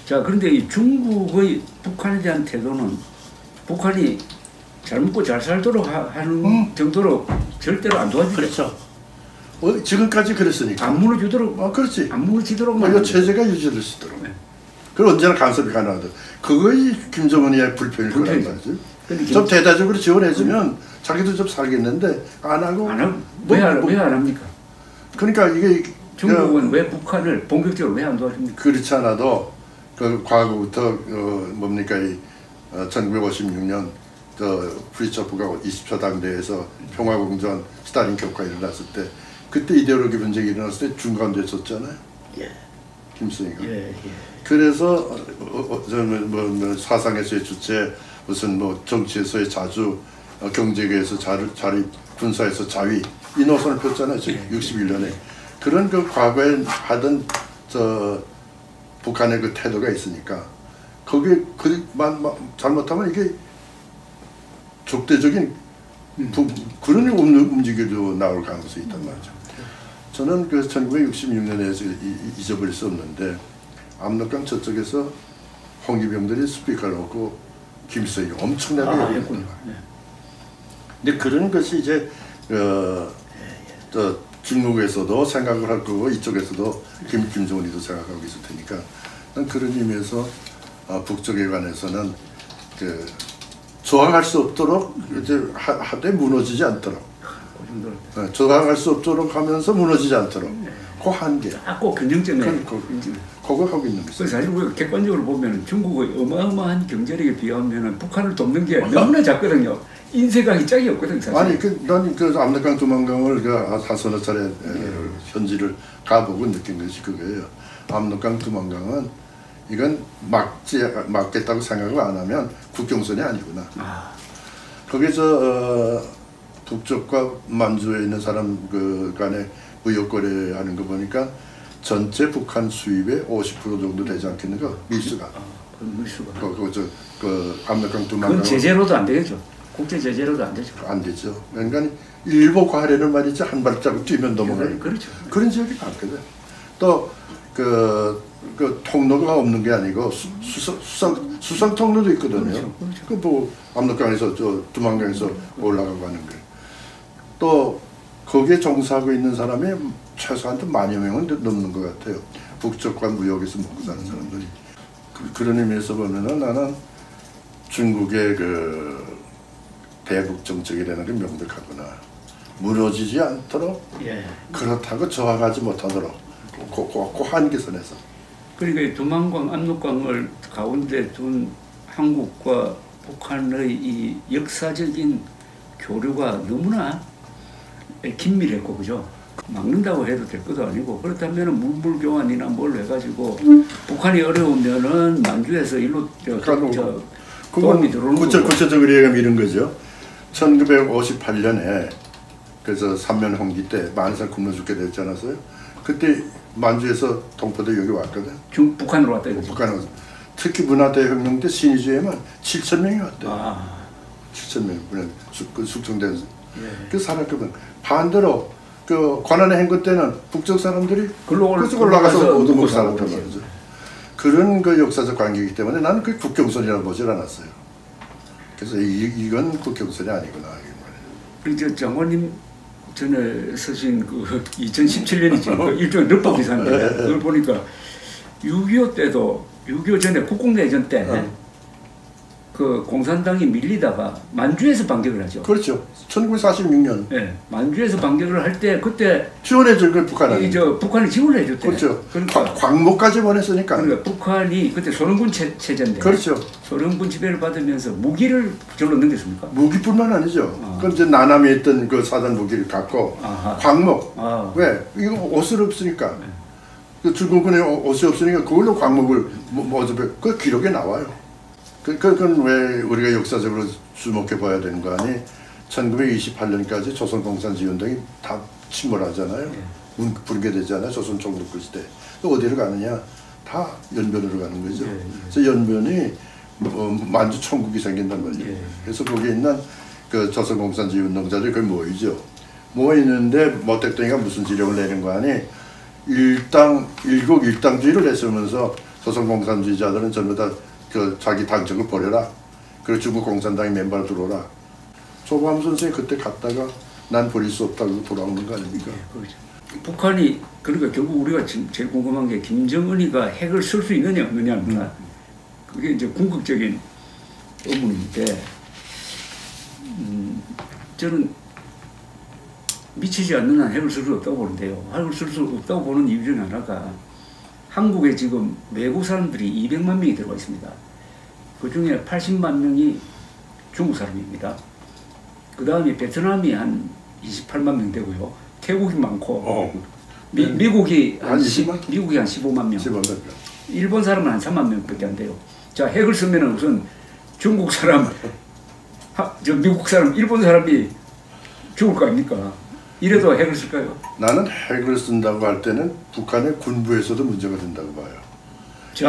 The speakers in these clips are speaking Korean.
자, 그런데 이 중국의 북한에 대한 태도는 북한이 잘 먹고 잘 살도록 하는 정도로 절대로 안 도와주죠. 그렇죠. 지금까지 그랬으니까. 안 무너지도록. 그렇지. 안 무너지도록. 이 체제가 유지될 수 있도록. 네. 그걸 언제나 간섭이 가능하다. 그거이 김정은이의 불편일 거란 말이지. 좀 대대적으로 지원해주면 자기도 좀 살겠는데 안 하고. 왜 안 합니까? 그러니까 이게 중국은 왜 북한을 본격적으로 왜 안 도와줍니까? 그렇지 않아도 그 과거부터 뭡니까 이 1956년 프리처프가 20차 당대에서 평화공전 스탈린 격파 일어났을 때 그때 이데올로기 분쟁이 일어났을 때 중간도 했었잖아요. 예. 김수희가. 예. 그래서 뭐 사상에서의 주체, 무슨 뭐 정치에서의 자주, 경제계에서 자리, 군사에서 자위 이 노선을 폈잖아요. 지금 61년에 그런 그 과거에 하던 북한의 그 태도가 있으니까 거기에 잘못하면 이게 적대적인 그런 움직임도 나올 가능성이 있단 말이죠. 저는 그 1966년에서 잊어버릴 수 없는데 압록강 저쪽에서 홍위병들이 스피커를 놓고 김일성이 엄청나게 했군요. 근데 그런 것이 이제 중국에서도 생각을 할 거고 이쪽에서도 김정은이도 생각하고 있을 테니까 그런 의미에서 북쪽에 관해서는 저항할 수 없도록 이제 하되 무너지지 않도록 저항할 수 없도록 하면서 무너지지 않도록 그 한계. 꼭 균형점에. 그거 하고 있는 거죠. 사실 우리가 객관적으로 보면 중국의 어마어마한 경제력에 비하면 북한을 돕는 게 너무나 작거든요. 인쇄강이 짝이 없거든 사실. 아니 난 압록강 두만강을 한 서너 차례 현지를 가보고 느낀 것이 그거예요. 압록강 두만강은 이건 막겠다고 생각을 안 하면 국경선이 아니구나. 거기서 북쪽과 만주에 있는 사람 간에 무역 거래하는 거 보니까 전체 북한 수입의 50% 정도 되지 않겠는가 밀수가. 밀수가. 그 압록강 두만강. 그건 제재로도 안 되겠죠. 국제 제재로도 안 되죠. 안 되죠. 그러니까 일부 과례는 말이죠. 한 발자국 뛰면 넘어가요. 그렇죠. 그런 지역이 많거든. 또 그 통로가 없는 게 아니고 수상 통로도 있거든요. 그렇죠. 그 뭐 압록강에서 두만강에서 올라가고 하는 거. 또 거기에 종사하고 있는 사람이 최소한 좀 10,000 명은 넘는 것 같아요. 북쪽과 무역에서 먹고 사는 사람들이. 그런 의미에서 보면은 나는 중국의 그 대북 정책이라는 게 명백하구나. 무너지지 않도록 그렇다고 저항하지 못하도록 그 한계선에서. 그러니까 두만강, 압록강을 가운데 둔 한국과 북한의 이 역사적인 교류가 너무나 긴밀했고 그죠? 막는다고 해도 될 것도 아니고 그렇다면 물물교환이나 뭘 해가지고 북한이 어려우면은 만주에서 일로 도움이 들어오는 거고. 구체적으로 얘기하면 이런 거죠. 1958년에 그래서 삼면홍기 때 만산 굶어 죽게 됐지 않았어요? 그때 만주에서 동포들 여기 왔거든. 북한으로 왔다 이거죠. 북한으로. 특히 문화대혁명 때 신의주에만 7,000명이 왔대요. 7,000명. 숙청된 그 살았거든. 반대로 그 관안의 행군 때는 북쪽 사람들이 그쪽 올라가서 얻어먹고 살았단 말이죠. 그런 그 역사적 관계이기 때문에 나는 그 국경선이라고 보질 않았어요. 그래서 이건 국경선이 아니구나. 그리고 장관님 전에 쓰신 그 2017년이지 그 일종의 늪밥 기사인데 그걸 보니까 6.25 때도 6.25 전에 국공내전 때 그 공산당이 밀리다가 만주에서 반격을 하죠. 그렇죠. 1946년. 네, 만주에서 반격을 할 때 그때 지원해줄 걸 북한이. 북한이 지원을 해줬대. 그렇죠. 그러니까 광복까지 보냈으니까. 그러니까 북한이 그때 소련군 체제인데. 그렇죠. 소련군 지배를 받으면서 무기를 절로 넘겼습니까? 무기뿐만 아니죠. 그럼 이제 나남에 있던 그 사단 무기를 갖고 광목. 왜? 이거 옷을 없으니까. 그 중국군에 옷이 없으니까 그걸로 광목을 그 기록에 나와요. 그건 왜 우리가 역사적으로 주목해 봐야 되는 거 아니? 1928년까지 조선공산주의운동이 다 침몰하잖아요. 붕괴되잖아요. 조선 총독부 시대. 또 어디로 가느냐? 다 연변으로 가는 거죠. 그래서 연변이 만주 총국이 생긴단 말이에요. 그래서 거기에 있는 그 조선공산주의운동자들이 거기 모이죠. 모이는데 모택동이가 무슨 지령을 내는 거 아니? 일국 일당주의를 내세우면서 조선 공산주의자들은 전부 다 자기 당적을 버려라. 그리고 중국 공산당의 멤버로 들어오라. 조범 선생이 그때 갔다가 난 버릴 수 없다고 돌아오는 거 아닙니까? 네, 그렇죠. 북한이 그러니까 결국 우리가 지금 제일 궁금한 게 김정은이가 핵을 쓸 수 있느냐 없느냐입니다. 그게 이제 궁극적인 의문인데 저는 미치지 않는 한 핵을 쓸 수 없다고 보는데요. 핵을 쓸 수 없다고 보는 이유 중에 하나가 한국에 지금 외국 사람들이 200만 명이 들어가 있습니다. 그 중에 80만 명이 중국 사람입니다. 그 다음에 베트남이 한 28만 명 되고요. 태국이 많고 미국이 한 15만 명. 일본 사람은 한 3만 명밖에 안 돼요. 자, 핵을 쓰면은 우선 중국 사람, 미국 사람, 일본 사람이 죽을 거 아닙니까? 이래도 핵을 쓸까요? 나는 핵을 쓴다고 할 때는 북한의 군부에서도 문제가 된다고 봐요.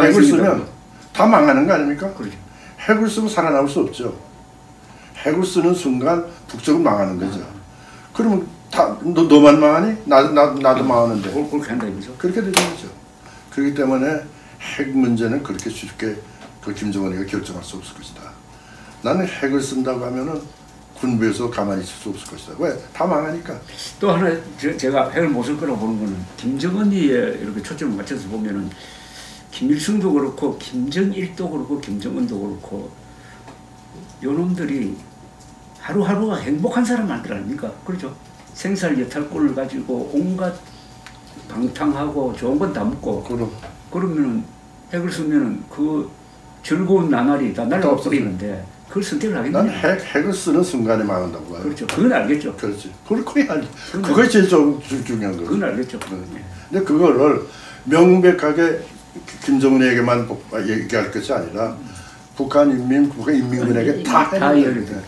핵을 쓰면 다 망하는 거 아닙니까? 그렇죠. 핵을 쓰고 살아남을 수 없죠. 핵을 쓰는 순간 북쪽은 망하는 거죠. 그러면 다 너만 망하니? 나도 망하는데. 그렇게 한다 이거죠. 그렇게 되는 거죠. 그렇기 때문에 핵 문제는 그렇게 쉽게 김정은이가 결정할 수 없을 것이다. 나는 핵을 쓴다고 하면은 군부에서 가만히 있을 수 없을 것이다. 왜? 다 망하니까. 또 하나 제가 핵을 못 쓸 거라고 보는 거는 김정은이에 이렇게 초점을 맞춰서 보면은 김일성도 그렇고 김정일도 그렇고 김정은도 그렇고 요놈들이 하루하루가 행복한 사람들 아닙니까? 그렇죠? 생살 여탈골을 가지고 온갖 방탕하고 좋은 건 다 먹고 그러면은 핵을 쓰면은 그 즐거운 나날이 다 날아버리는데 그걸 선택을 하겠냐? 난 핵을 쓰는 순간에 망한다고 봐요. 그렇죠. 그건 알겠죠. 그렇지. 그게 제일 중요한 거죠. 그건 알겠죠. 근데 그거를 명백하게 김정은에게만 얘기할 것이 아니라 북한 인민군에게 다 해야 돼.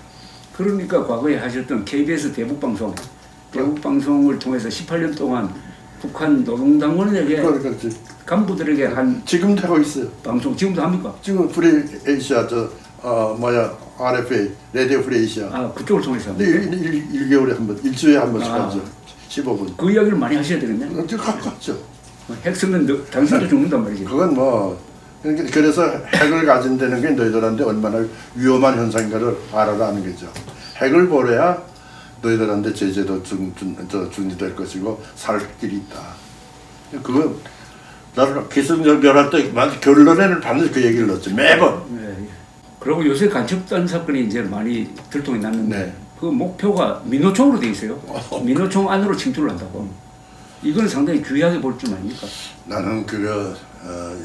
그러니까 과거에 하셨던 KBS 대북방송을 통해서 18년 동안 북한 노동당원에게 간부들에게 한 지금도 하고 있어요. 방송 지금도 합니까? 지금 프리에이시아 RFA 레디오 프리에이시아 그쪽을 통해서 1개월에 한 번, 일주일에 한 번씩 하죠. 15분. 그 이야기를 많이 하셔야 되겠네. 가깝죠. 핵 쓰면 당신도 죽는단 말이지. 그건 그래서 핵을 가진다는 게 너희들한테 얼마나 위험한 현상인가를 알아라는 거죠. 핵을 버려야 너희들한테 제재도 준비될 것이고 살 길이 있다. 그건 나를 기승전결할 때 결론에는 반드시 그 얘기를 넣었지 매번. 네. 그리고 요새 간첩단 사건이 이제 많이 들통이 났는데 그 목표가 민노총으로 돼 있어요. 민노총 안으로 침투를 한다고. 이건 상당히 주의하게 볼 줄 아닙니까? 나는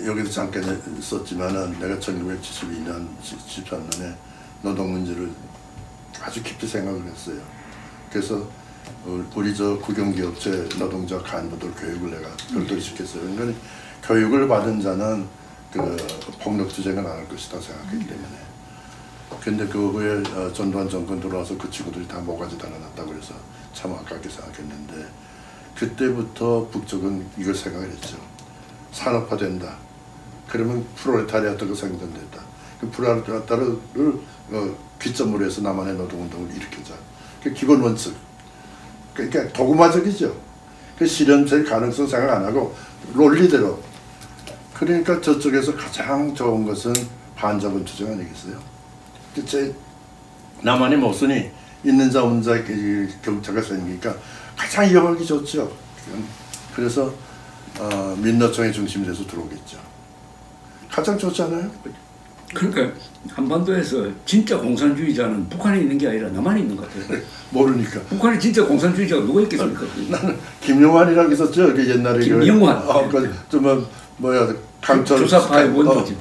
여기도 잠깐 썼지만은 내가 1972년, 73년에 노동 문제를 아주 깊이 생각을 했어요. 그래서 우리 국영기업체 노동자 간부들 교육을 내가 별도로 시켰어요. 그러니까 교육을 받은 자는 폭력 투쟁은 안 할 것이다 생각했기 때문에. 근데 그 후에 전두환 정권 들어와서 그 친구들이 다 모가지 달아났다고 해서 참 아깝게 생각했는데 그때부터 북쪽은 이걸 생각을 했죠. 산업화된다. 그러면 프롤레타리아트가 생성된다. 그 프롤레타리아트를 기점으로 해서 남한의 노동운동을 일으키자. 그 기본 원칙. 그러니까 도구마적이죠. 그 실현될 가능성 생각 안 하고 논리대로. 그러니까 저쪽에서 가장 좋은 것은 반자본 투쟁 아니겠어요? 남한이 못 쓰니 있는 자 없는 자 경차가 생기니까 가장 이용하기 좋죠. 그래서 민노총의 중심이 돼서 들어오겠죠. 가장 좋지 않아요? 그러니까 한반도에서 진짜 공산주의자는 북한에 있는 게 아니라 남한에 있는 것 같아요. 모르니까. 북한에 진짜 공산주의자가 누가 있겠습니까? 나는 김용환이라고 있었죠. 그 옛날에 김용환. 강철 조사파의 원조지.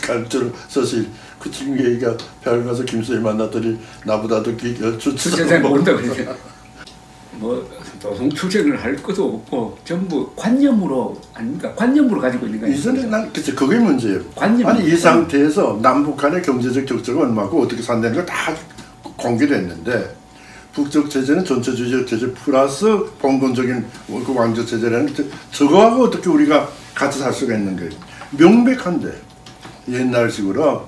강철 서실 그 친구 얘기가 별 가서 김수희 만났더니 나보다도 주체생 모른다 그러지. 노동 투쟁을 할 것도 없고 전부 관념으로 아닙니까? 관념으로 가지고 있는 거예요. 이전에 난 그게 문제예요. 관념. 아니 이 상태에서 남북한의 경제적 격차가 얼마고 어떻게 산다는 거 다 공개됐는데 북쪽 체제는 전체주의적 체제 플러스 봉건적인 그 왕조 체제라는 저거하고 어떻게 우리가 같이 살 수가 있는 거예요. 명백한데 옛날식으로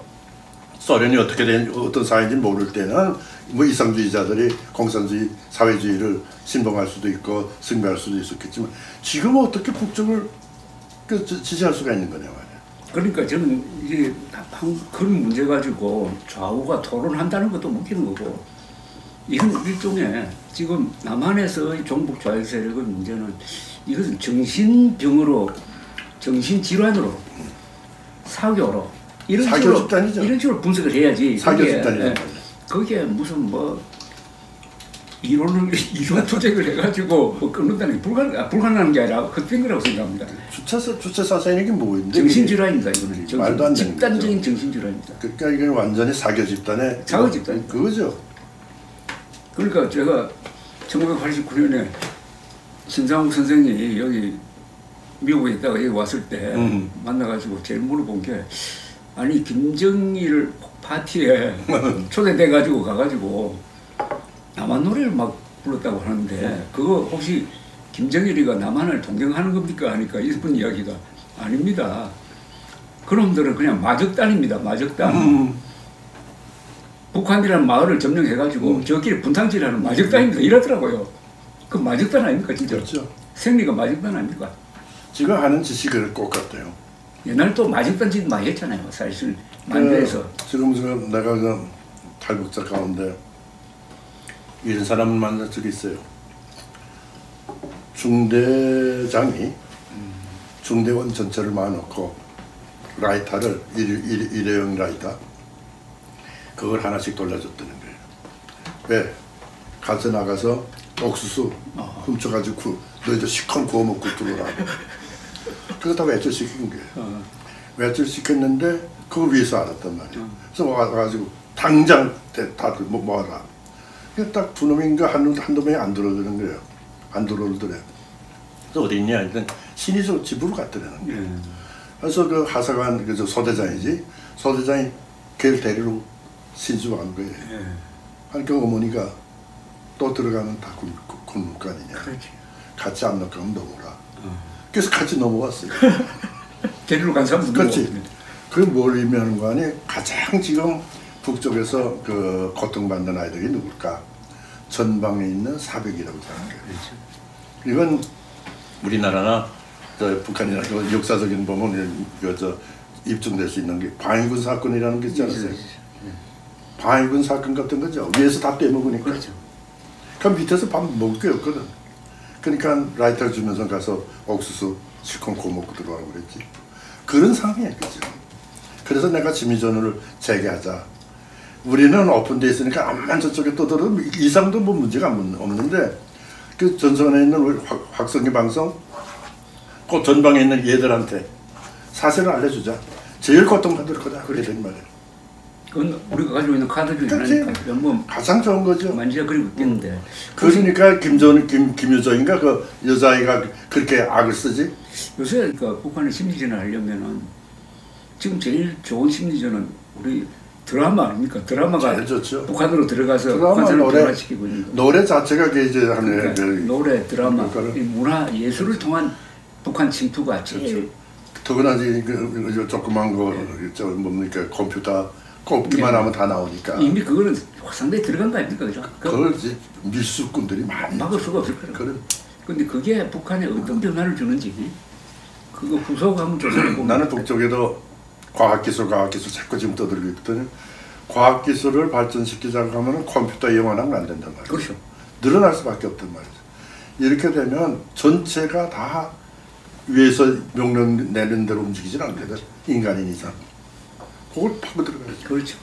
소련이 어떻게 된 어떤 사회인지 모를 때는 이상주의자들이 공산주의 사회주의를 신봉할 수도 있고 승배할 수도 있었겠지만 지금은 어떻게 북쪽을 지지할 수가 있는 거냐 말이야. 그러니까 저는 이게 그런 문제 가지고 좌우가 토론한다는 것도 웃기는 거고, 이건 일종의 지금 남한에서 종북 좌익 세력의 문제는 이것은 정신병으로, 정신질환으로, 사교로 이런 식으로 분석을 해야지. 사교 집단이죠. 그게 무슨 뭐 이론 투쟁을 해가지고 뭐 끊는다는 게 불가능한 게 아니라 헛된 거라고 생각합니다. 주체 사상이 뭐인데? 정신질환입니다. 이거는 말도 안 되는 집단적인 정신질환입니다. 그러니까 이건 완전히 사교 집단의 사교 집단. 그거죠. 그러니까 제가 1989년에 신상욱 선생이 여기 미국에 있다가 여기 왔을 때 만나가지고 제일 물어본 게, 아니 김정일 파티에 초대돼가지고 가가지고 남한 노래를 막 불렀다고 하는데 그거 혹시 김정일이가 남한을 동경하는 겁니까? 하니까 이분 이야기가 아닙니다. 그놈들은 그냥 마적단입니다. 마적단. 북한이라는 마을을 점령해가지고 저끼리 분탕질하는 마적단입니다. 이러더라고요. 그 마적단 아닙니까 진짜? 그렇죠. 생리가 마적단 아닙니까? 지금 하는 짓이 그럴 것 같아요. 옛날 또 마적단 짓 많이 했잖아요. 사실 만주에서. 지금 내가 그 탈북자 가운데 이런 사람을 만난 적이 있어요. 중대장이 중대원 전체를 모아놓고 라이터를 일회용 라이터 그걸 하나씩 돌려줬다는 거예요. 왜? 가서 나가서 옥수수 훔쳐가지고 너희들 시커먼 구워 먹고 들어오라고. 그거 다 외출시킨 거예요. 외출시켰는데 그거 위해서 알았단 말이에요. 그래서 와가지고 당장 다들 모아라. 딱 두 놈인가 한두 명이 안 들어오는 거예요. 안 들어오더래요. 그래서 어디 있냐? 일단 신의소 집으로 갔더라는 거예요. 그래서 그 하사관 그 소대장이지, 소대장이 걔를 데리러 신수 간 거예요. 그러니까 어머니가 또 들어가면 다 굶을 거 아니냐. 그렇지. 같이 안 넘어가면 넘어라. 그래서 같이 넘어갔어요. 데리러 간 사람도 그렇지. 그게 뭘 의미하는 거 아니? 가장 지금 북쪽에서 그 고통받는 아이들이 누굴까? 전방에 있는 사백이라고 생각해요. 이건 우리나라나 북한이나 역사적인 보면 입증될 수 있는 게 방위군 사건이라는 게 있지 않았어요? 방위군 사건 같은 거죠. 위에서 다 떼먹으니까. 그렇죠. 그럼 밑에서 밥 먹을 게 없거든. 그러니까 라이터 주면서 가서 옥수수 실컷 구워 먹고 들어가고 그랬지. 그런 상황이야, 그죠? 그래서 내가 지미전을 재개하자. 우리는 오픈돼 있으니까 암만 저쪽에 떠들어도 이상도 뭐 문제가 없는데 그 전선에 있는 확성기 방송 그 전방에 있는 얘들한테 사실을 알려주자. 제일 고통받을 거다. 그렇게 된 말이에요. 그건 우리가 가지고 있는 카드 중에 하나니까. 뭐 가장 좋은 거죠. 만지가 그리고 있겠는데. 그러니까 김유정인가 그 여자아이가 그렇게 악을 쓰지? 요새 그러니까 북한의 심리전을 하려면은 지금 제일 좋은 심리전은 우리 드라마 아닙니까? 드라마가 북한으로 들어가서 북한 사람을 변화시키고 있는 거. 노래 자체가 이제 하는 그러니까 노래, 드라마, 문화, 예술을 통한 북한 침투가 제일. 더구나 그 조그만 거 뭡니까 컴퓨터 꼽기만 하면 다 나오니까. 이미 그거는 상당히 들어간 거 아닙니까, 그죠? 그걸 이제 밀수꾼들이 많이 막을 수가 없을 거예요. 그런데 그게 북한에 어떤 변화를 주는지 그거 후속 한번 조사해 보면. 나는 북쪽에도 과학기술 자꾸 지금 떠들고 있더니 과학기술을 발전시키자고 하면 컴퓨터 이용하면 안 된단 말이죠. 그렇죠. 늘어날 수밖에 없단 말이죠. 이렇게 되면 전체가 다 위에서 명령 내는 대로 움직이진 않거든. 인간인 이상. 그걸 파고 들어가야죠. 그렇죠.